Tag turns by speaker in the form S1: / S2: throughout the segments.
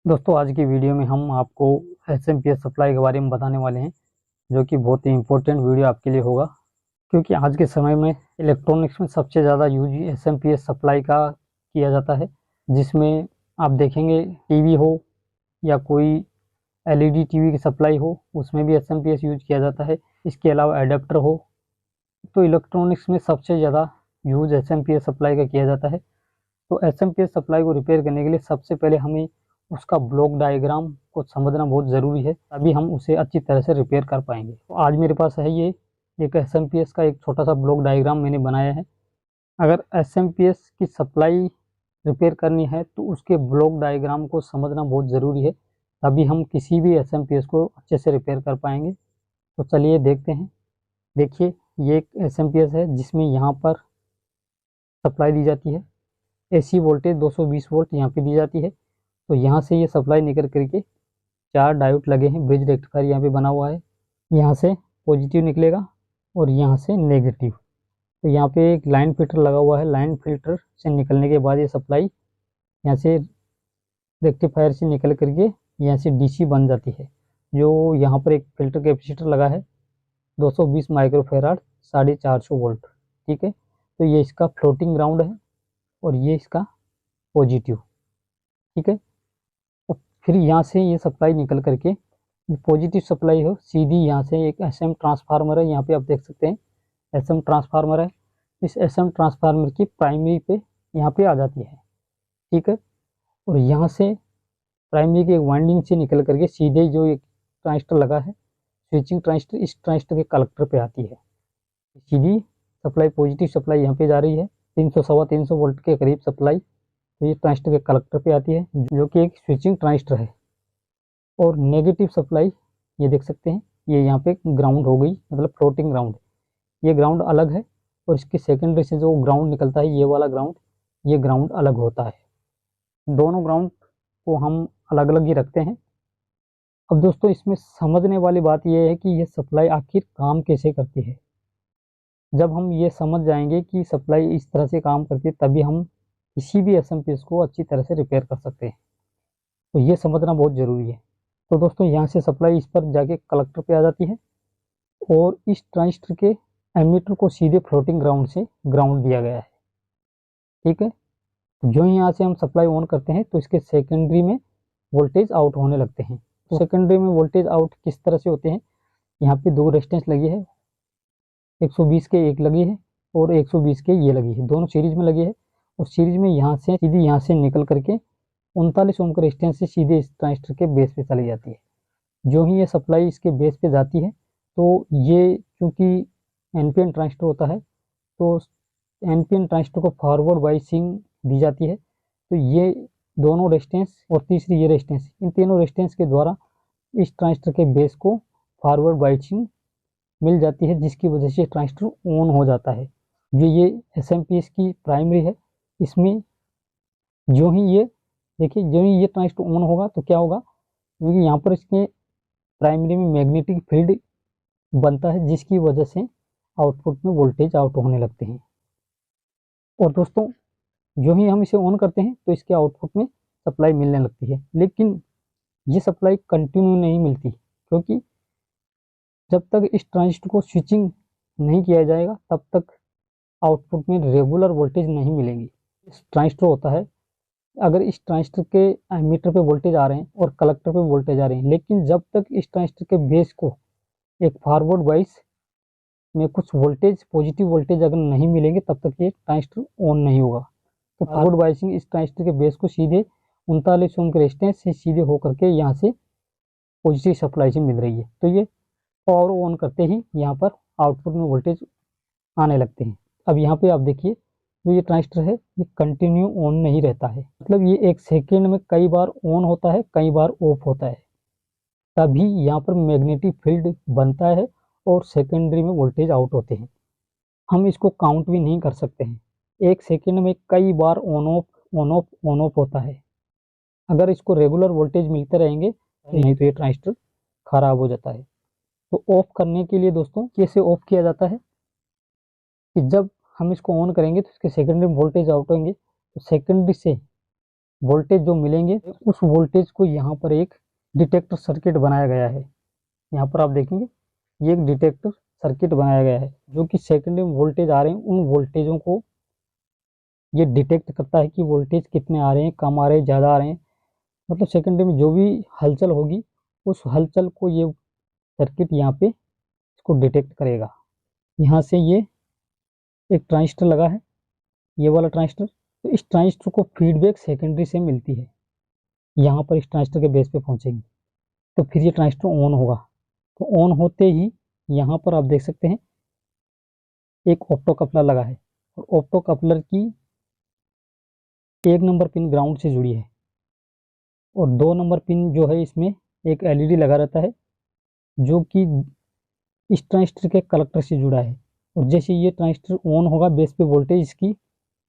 S1: दोस्तों आज की वीडियो में हम आपको एसएमपीएस सप्लाई के बारे में बताने वाले हैं, जो कि बहुत ही इम्पोर्टेंट वीडियो आपके लिए होगा। क्योंकि आज के समय में इलेक्ट्रॉनिक्स में सबसे ज़्यादा यूज एसएमपीएस सप्लाई का किया जाता है, जिसमें आप देखेंगे टीवी हो या कोई एलईडी टीवी की सप्लाई हो, उसमें भी एसएमपीएस यूज किया जाता है। इसके अलावा एडेप्टर हो, तो इलेक्ट्रॉनिक्स में सबसे ज़्यादा यूज एसएमपीएस सप्लाई का किया जाता है। तो एसएमपीएस सप्लाई को रिपेयर करने के लिए सबसे पहले हमें उसका ब्लॉक डायग्राम को समझना बहुत ज़रूरी है, तभी हम उसे अच्छी तरह से रिपेयर कर पाएंगे। तो आज मेरे पास है ये एक एसएमपीएस का एक छोटा सा ब्लॉक डायग्राम मैंने बनाया है। अगर एसएमपीएस की सप्लाई रिपेयर करनी है तो उसके ब्लॉक डायग्राम को समझना बहुत ज़रूरी है, तभी हम किसी भी एसएमपीएस को अच्छे से रिपेयर कर पाएंगे। तो चलिए देखते हैं। देखिए, ये एक एसएमपीएस है जिसमें यहाँ पर सप्लाई दी जाती है। एसी वोल्टेज 220 वोल्ट यहाँ पे दी जाती है। तो यहाँ से ये सप्लाई निकल करके 4 डायोड लगे हैं, ब्रिज रेक्टिफायर यहाँ पे बना हुआ है। यहाँ से पॉजिटिव निकलेगा और यहाँ से नेगेटिव। तो यहाँ पे एक लाइन फिल्टर लगा हुआ है। लाइन फिल्टर से निकलने के बाद ये सप्लाई यहाँ से रेक्टिफायर से निकल करके यहाँ से डीसी बन जाती है। जो यहाँ पर एक फिल्टर कैपेसिटर लगा है 220 माइक्रोफेराड 450 वोल्ट। ठीक है, तो ये इसका फ्लोटिंग ग्राउंड है और ये इसका पॉजिटिव। ठीक है, फिर यहाँ से ये सप्लाई निकल करके पॉजिटिव सप्लाई हो सीधी यहाँ से एक एसएम ट्रांसफार्मर है, यहाँ पे आप देख सकते हैं एसएम ट्रांसफार्मर है। इस एसएम ट्रांसफार्मर की प्राइमरी पे यहाँ पे आ जाती है। ठीक है, और यहाँ से प्राइमरी की एक वाइंडिंग से निकल करके सीधे जो एक ट्रांजिस्टर लगा है स्विचिंग ट्रांजिस्टर, इस ट्रांजिस्टर के कलेक्टर पे आती है। सीधी सप्लाई पॉजिटिव सप्लाई यहाँ पे जा रही है 300 वोल्ट के करीब सप्लाई, तो ये ट्रांजिस्टर के कलेक्टर पे आती है जो कि एक स्विचिंग ट्रांजिस्टर है। और नेगेटिव सप्लाई ये देख सकते हैं, ये यहाँ पे ग्राउंड हो गई, मतलब फ्लोटिंग ग्राउंड। ये ग्राउंड अलग है और इसके सेकेंडरी से जो ग्राउंड निकलता है ये वाला ग्राउंड, ये ग्राउंड अलग होता है। दोनों ग्राउंड को हम अलग अलग ही रखते हैं। अब दोस्तों इसमें समझने वाली बात यह है कि ये सप्लाई आखिर काम कैसे करती है। जब हम ये समझ जाएंगे कि सप्लाई इस तरह से काम करती है, तभी हम किसी भी एसएमपीएस को अच्छी तरह से रिपेयर कर सकते हैं। तो ये समझना बहुत ज़रूरी है। तो दोस्तों यहाँ से सप्लाई इस पर जाके कलेक्टर पे आ जाती है और इस ट्रांजिस्टर के एमीटर को सीधे फ्लोटिंग ग्राउंड से ग्राउंड दिया गया है। ठीक है, तो जो ही यहाँ से हम सप्लाई ऑन करते हैं तो इसके सेकेंडरी में वोल्टेज आउट होने लगते हैं। तो सेकेंडरी में वोल्टेज आउट किस तरह से होते हैं, यहाँ पे 2 रेजिस्टेंस लगी है, 120 के एक लगी है और 120 के ये लगी है, दोनों सीरीज में लगी है। और सीरीज में यहाँ से सीधी यहाँ से निकल करके 39 ओम के रेजिस्टेंस से सीधे इस ट्रांजिस्टर के बेस पे चली जाती है। जो ही ये सप्लाई इसके बेस पे जाती है तो ये चूँकि एनपीएन ट्रांजिस्टर होता है, तो एनपीएन ट्रांजिस्टर को फॉरवर्ड बाइसिंग दी जाती है। तो ये दोनों रेजिस्टेंस और तीसरी ये रेजिस्टेंस, इन तीनों रेजिस्टेंस के द्वारा इस ट्रांजिस्टर के बेस को फॉरवर्ड बाइसिंग मिल जाती है, जिसकी वजह से ट्रांजिस्टर ऑन हो जाता है। ये एसएमपीएस की प्राइमरी है। इसमें जो ही ये देखिए, जो ही ये ट्रांजिस्टर ऑन होगा तो क्या होगा, क्योंकि यहाँ पर इसके प्राइमरी में मैग्नेटिक फील्ड बनता है, जिसकी वजह से आउटपुट में वोल्टेज आउट होने लगते हैं। और दोस्तों जो ही हम इसे ऑन करते हैं तो इसके आउटपुट में सप्लाई मिलने लगती है, लेकिन ये सप्लाई कंटिन्यू नहीं मिलती, क्योंकि जब तक इस ट्रांजिस्टर को स्विचिंग नहीं किया जाएगा तब तक आउटपुट में रेगुलर वोल्टेज नहीं मिलेगी। इस ट्रांजिस्टर होता है, अगर इस ट्रांजिस्टर के एमीटर पे वोल्टेज आ रहे हैं और कलेक्टर पे वोल्टेज आ रहे हैं, लेकिन जब तक इस ट्रांजिस्टर के बेस को एक फॉरवर्ड बाइस में कुछ वोल्टेज, पॉजिटिव वोल्टेज अगर नहीं मिलेंगे, तब तक ये ट्रांजिस्टर ऑन नहीं होगा। तो फॉरवर्ड बाइसिंग इस ट्रांजिस्टर के बेस को सीधे 39 ओम के रेजिस्टेंस से सीधे होकर के यहाँ से पॉजिटिव सप्लाई से मिल रही है। तो ये पावर ऑन करते ही यहाँ पर आउटपुट में वोल्टेज आने लगते हैं। अब यहाँ पे आप देखिए, जो ये ट्रांजिस्टर है ये कंटिन्यू ऑन नहीं रहता है, मतलब ये एक सेकेंड में कई बार ऑन होता है, कई बार ऑफ होता है। तभी यहाँ पर मैग्नेटिक फील्ड बनता है और सेकेंडरी में वोल्टेज आउट होते हैं। हम इसको काउंट भी नहीं कर सकते हैं, एक सेकेंड में कई बार on off on off on off होता है। अगर इसको रेगुलर वोल्टेज मिलते रहेंगे तो नहीं तो ये ट्रांजिस्टर खराब हो जाता है। तो ऑफ करने के लिए दोस्तों कैसे ऑफ किया जाता है, कि जब हम इसको ऑन करेंगे तो इसके सेकेंडरी में वोल्टेज आउट होंगे, तो सेकेंडरी से वोल्टेज जो मिलेंगे उस वोल्टेज को यहाँ पर एक डिटेक्टर सर्किट बनाया गया है। यहाँ पर आप देखेंगे ये एक डिटेक्टर सर्किट बनाया गया है जो कि सेकेंडरी में वोल्टेज आ रहे हैं उन वोल्टेजों को ये डिटेक्ट करता है कि वोल्टेज कितने आ रहे हैं, कम आ रहे हैं, ज़्यादा आ रहे हैं। मतलब सेकेंडरी में जो भी हलचल होगी उस हलचल को ये सर्किट यहाँ पे इसको डिटेक्ट करेगा। यहाँ से ये एक ट्रांजिस्टर लगा है, ये वाला ट्रांजिस्टर, तो इस ट्रांजिस्टर को फीडबैक सेकेंडरी से मिलती है, यहाँ पर इस ट्रांजिस्टर के बेस पे पहुँचेगी तो फिर ये ट्रांजिस्टर ऑन होगा। तो ऑन होते ही यहाँ पर आप देख सकते हैं एक ऑप्टो कपलर लगा है और ऑप्टो कपलर की 1 नंबर पिन ग्राउंड से जुड़ी है और 2 नंबर पिन जो है इसमें एक एलईडी लगा रहता है जो कि इस ट्रांजिस्टर के कलेक्टर से जुड़ा है। और जैसे ये ट्रांजिस्टर ऑन होगा बेस पे वोल्टेज इसकी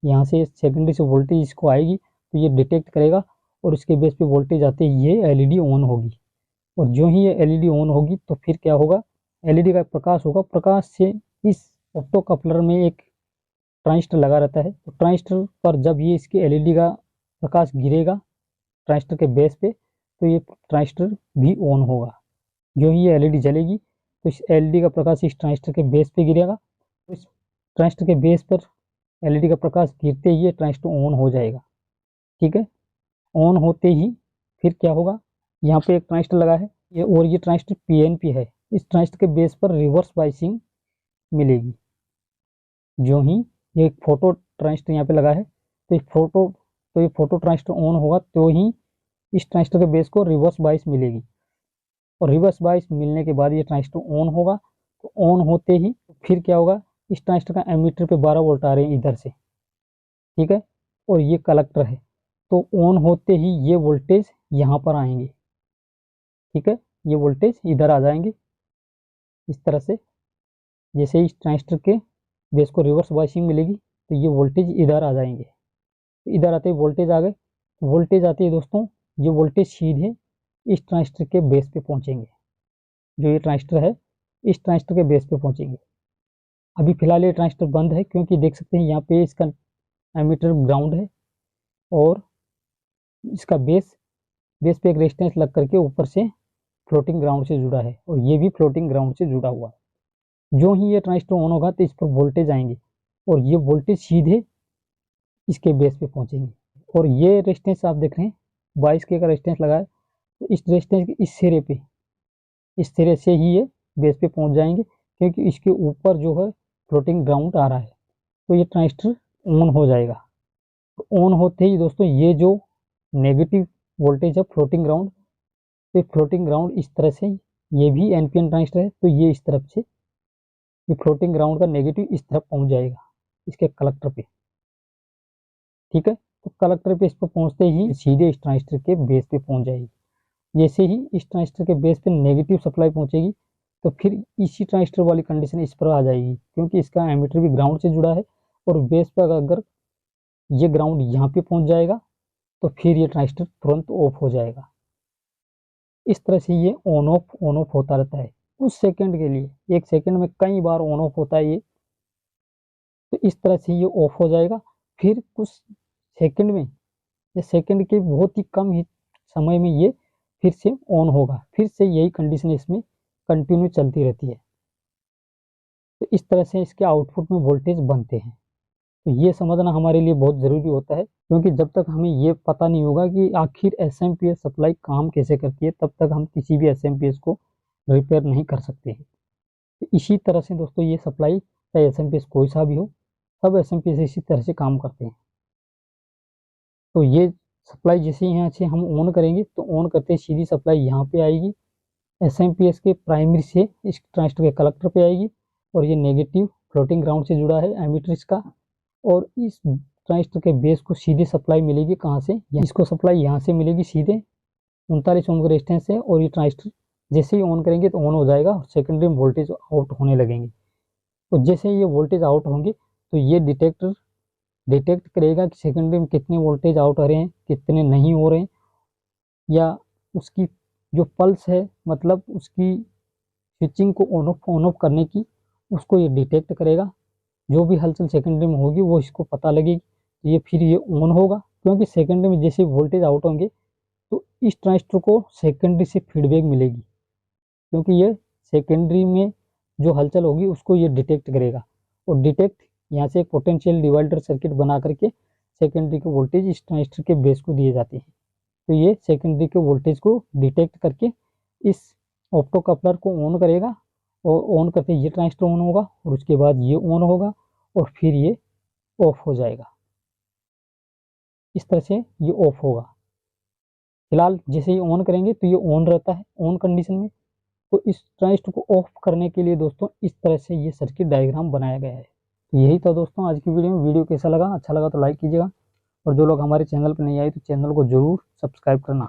S1: यहाँ से सेकेंडरी से वोल्टेज इसको आएगी तो ये डिटेक्ट करेगा और इसके बेस पे वोल्टेज आते ही ये एलईडी ऑन होगी। और जो ही ये एलईडी ऑन होगी तो फिर क्या होगा, एलईडी का प्रकाश होगा, प्रकाश से इस ऑप्टो कपलर में एक ट्रांजिस्टर लगा रहता है तो ट्रांजिस्टर पर जब ये इसके एलईडी का प्रकाश गिरेगा ट्रांजिस्टर के बेस पे तो ये ट्रांजिस्टर भी ऑन होगा। जो ही ये एलईडी जलेगी तो इस एलईडी का प्रकाश इस ट्रांजिस्टर के बेस पे गिरेगा तो इस ट्रांजिस्टर के बेस पर एलईडी का प्रकाश गिरते ही ये ट्रांजिस्टर ऑन हो जाएगा। ठीक है, ऑन होते ही फिर क्या होगा, यहाँ पे एक ट्रांजिस्टर लगा है ये और ये ट्रांजिस्टर पीएनपी है, इस ट्रांजिस्टर के बेस पर रिवर्स बाइसिंग मिलेगी। जो ही ये एक फोटो ट्रांजिस्टर यहाँ पे लगा है तो ये फोटो ट्रांजिस्टर ऑन होगा तो ही इस ट्रांजिस्टर के बेस को रिवर्स बाइस मिलेगी और रिवर्स बाइस मिलने के बाद ये ट्रांजिस्टर ऑन होगा। तो ऑन होते ही फिर क्या होगा, इस ट्रांजिस्टर का एमीटर पे 12 वोल्ट आ रहे हैं इधर से, ठीक है, और ये कलेक्टर है तो ऑन होते ही ये वोल्टेज यहाँ पर आएंगे। ठीक है, ये वोल्टेज इधर आ जाएंगे इस तरह से। जैसे इस ट्रांजिस्टर के बेस को रिवर्स बाइसिंग मिलेगी तो ये वोल्टेज इधर आ जाएंगे, इधर आते ही वोल्टेज आ गए। वोल्टेज आते ही दोस्तों ये वोल्टेज सीधे इस ट्रांजिस्टर के बेस पे पहुंचेंगे, जो ये ट्रांजिस्टर है इस ट्रांजिस्टर के बेस पे पहुंचेंगे। अभी फिलहाल ये ट्रांजिस्टर बंद है क्योंकि देख सकते हैं यहाँ पे इसका एमीटर ग्राउंड है और इसका बेस पे एक रेजिस्टेंस लग करके ऊपर से फ्लोटिंग ग्राउंड से जुड़ा है और ये भी फ्लोटिंग ग्राउंड से जुड़ा हुआ है। जो ही ये ट्रांजिस्टर ऑन होगा तो इस पर वोल्टेज आएंगे और ये वोल्टेज सीधे इसके बेस पे पहुंचेंगे। और ये रेजिस्टेंस आप देख रहे हैं 22 के का रेजिस्टेंस लगा है तो इस रेजिस्टेंस के इस सिरे से ही ये बेस पे पहुंच जाएंगे क्योंकि इसके ऊपर जो है फ्लोटिंग ग्राउंड आ रहा है तो ये ट्रांजिस्टर ऑन हो जाएगा। तो ऑन होते ही दोस्तों ये जो नेगेटिव वोल्टेज है फ्लोटिंग ग्राउंड, तो फ्लोटिंग ग्राउंड इस तरह से, ये भी एनपीएन ट्रांजिस्टर है तो ये इस तरफ से ये फ्लोटिंग ग्राउंड का नेगेटिव इस तरफ पहुंच जाएगा इसके कलेक्टर पे। ठीक है, तो कलेक्टर पे इस पर पहुंचते ही सीधे इस ट्रांजिस्टर के बेस पे पहुंच जाएगी। जैसे ही इस ट्रांजिस्टर के बेस पे नेगेटिव सप्लाई पहुंचेगी तो फिर इसी ट्रांजिस्टर वाली कंडीशन इस पर आ जाएगी क्योंकि इसका एमीटर भी ग्राउंड से जुड़ा है और बेस पर अगर ये ग्राउंड यहाँ पे पहुंच जाएगा तो फिर ये ट्रांजिस्टर तुरंत ऑफ हो जाएगा। इस तरह से ये ऑन ऑफ होता रहता है कुछ सेकंड के लिए, 1 सेकंड में कई बार ऑन ऑफ होता है ये। तो इस तरह से ये ऑफ हो जाएगा, फिर कुछ सेकंड में या सेकंड के बहुत ही कम ही समय में ये फिर से ऑन होगा, फिर से यही कंडीशन इसमें कंटिन्यू चलती रहती है। तो इस तरह से इसके आउटपुट में वोल्टेज बनते हैं। तो ये समझना हमारे लिए बहुत ज़रूरी होता है क्योंकि जब तक हमें ये पता नहीं होगा कि आखिर एसएमपीएस सप्लाई काम कैसे करती है तब तक हम किसी भी एसएमपीएस को रिपेयर नहीं कर सकते हैं। तो इसी तरह से दोस्तों ये सप्लाई चाहे एसएमपीएस कोई सा भी हो, सब एसएमपीएस इसी तरह से काम करते हैं। तो ये सप्लाई जैसे यहाँ से हम ऑन करेंगे तो ऑन करते ही सीधी सप्लाई यहाँ पे आएगी, एसएमपीएस के प्राइमरी से इस ट्रांजिस्टर के कलेक्टर पे आएगी और ये नेगेटिव फ्लोटिंग ग्राउंड से जुड़ा है एमीटर इसका, और इस ट्रांजिस्टर के बेस को सीधे सप्लाई मिलेगी कहाँ से, इसको सप्लाई यहाँ से मिलेगी सीधे 39 ओम के रेजिस्टेंस से। और ये ट्रांजिस्टर जैसे ही ऑन करेंगे तो ऑन हो जाएगा और सेकेंडरी में वोल्टेज आउट होने लगेंगे। तो जैसे ही ये वोल्टेज आउट होंगे तो ये डिटेक्टर डिटेक्ट करेगा कि सेकेंडरी में कितने वोल्टेज आउट हो रहे हैं, कितने नहीं हो रहे हैं, या उसकी जो पल्स है मतलब उसकी स्विचिंग को ऑन ऑफ करने की, उसको ये डिटेक्ट करेगा। जो भी हलचल सेकेंडरी में होगी वो इसको पता लगेगी तो ये फिर ये ऑन होगा क्योंकि सेकेंडरी में जैसे वोल्टेज आउट होंगे तो इस ट्रांजिस्टर को सेकेंडरी से फीडबैक मिलेगी, क्योंकि ये सेकेंडरी में जो हलचल होगी उसको ये डिटेक्ट करेगा, और डिटेक्ट यहाँ से एक पोटेंशियल डिवाइडर सर्किट बना करके सेकेंडरी के वोल्टेज इस ट्रांजिस्टर के बेस को दिए जाते हैं। तो ये सेकेंडरी के वोल्टेज को डिटेक्ट करके इस ऑप्टो कपलर को ऑन करेगा, और ऑन करते ये ट्रांजिस्टर ऑन होगा और उसके बाद ये ऑन होगा और फिर ये ऑफ हो जाएगा। इस तरह से ये ऑफ होगा। फिलहाल जैसे ये ऑन करेंगे तो ये ऑन रहता है ऑन कंडीशन में। तो इस ट्रांजिस्टर को ऑफ करने के लिए दोस्तों इस तरह से ये सर्किट डायग्राम बनाया गया है। तो यही था दोस्तों आज की वीडियो में। वीडियो कैसा लगा, अच्छा लगा तो लाइक कीजिएगा, और जो लोग हमारे चैनल पर नहीं आए तो चैनल को जरूर सब्सक्राइब करना।